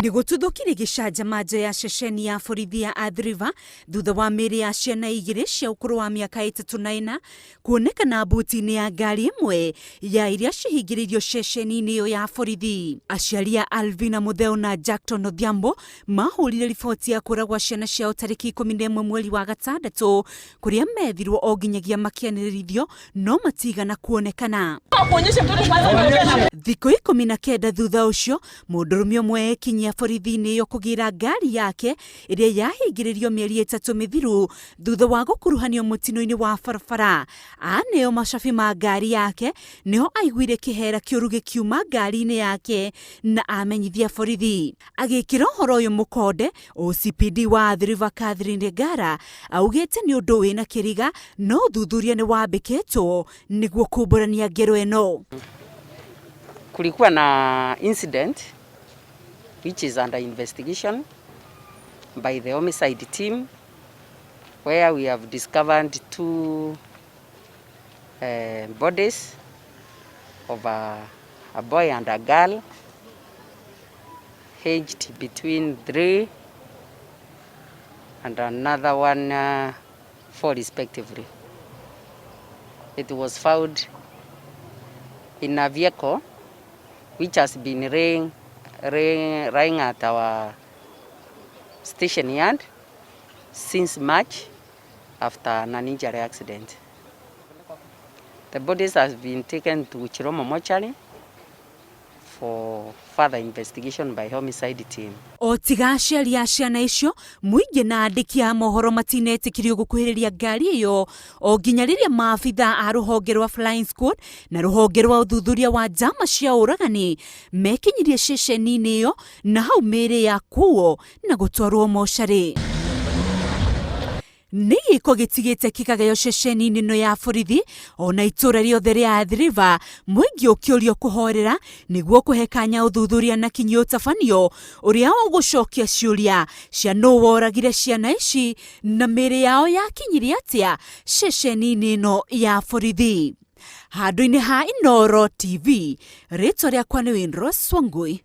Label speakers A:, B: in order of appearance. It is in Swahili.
A: Nigututhukire gicanjamajo ya ceceni ya borithi ya Athi River thutha wa mĩĩrĩ ya ciana igĩrĩ cia ũkũrũ wa mĩaka 3 na 4 kuonekana buti-ini ya ngari ĩmwe ya iria cihingĩrĩirio ceceni-inĩ ĩyo ya borithi. Aciari a Alvina Mutheo na Jackton Odhiambo mahũrire riboti ya kũũragwo ciana ciao tarĩki 11 mweri wa gatandatũ, kũrĩa methirwo o nginyagia makĩanĩrĩrithio no matigana kuonekana. Thikũ 19 thutha ũcio mũndũrũme ũmwe ekinyia borithi-inĩ ĩyo kũgĩra ngari yake ĩrĩa yahingĩrĩirio mĩeri 3 mĩthiru thutha wa gũkuruhanio mũtino-inĩ wa barabara. Aneo macabi ma ngari yake nĩho aiguire kĩhera kĩũru gĩkiuma ngari-inĩ yake na amenyithia borithi. Agĩkĩra ũhoro ũyũ mũkonde, OCPD wa Athi River Catherine Ngara augĩte nĩ ũndũ wĩna Kiriga no thuthuria nĩ wambĩkĩtwo nĩguo kumbũrania ngero ĩno.
B: Kulikuwa na incident which is under investigation by the homicide team where we have discovered 2 bodies of a boy and a girl aged between 3 and another one 4 respectively. It was found in a vehicle which has been lying at our station yard since March after an injury accident. The bodies have been taken to Chiromo mortuary for further investigation by homicide team.
A: O tiga aciari a ciana icio, mũingĩ na andĩki a mohoro matinetĩkĩrio gũkuhĩrĩria ngari ĩyo o nginya rĩrĩa maabitha a rũhonge rwa Flying Squad na rũhonge rwa ũthuthuria wa njama cia ũragani mekinyirie ceceni-inĩ ĩyo na hau mĩĩrĩ ya kuo na gũtwarwo mocarĩ. Nĩ gĩko gĩtigĩte kĩkageo ceceni-inĩ ĩno ya borithi ona itũra rĩothe rĩa Athi River, mũingĩ ũkĩũrio kũhorera nĩguo kũhe kanya ũthuthuria na kinyi ũtabanio ũrĩa ũgũcokia ciũria cia nũ woragire ciana ici na mĩĩrĩ yao yakinyirie atĩa ceceni-inĩ ĩno ya borithi. Handũ-inĩ ha Inooro TV, rĩtwa rĩakwa nĩ Windrose Wangui.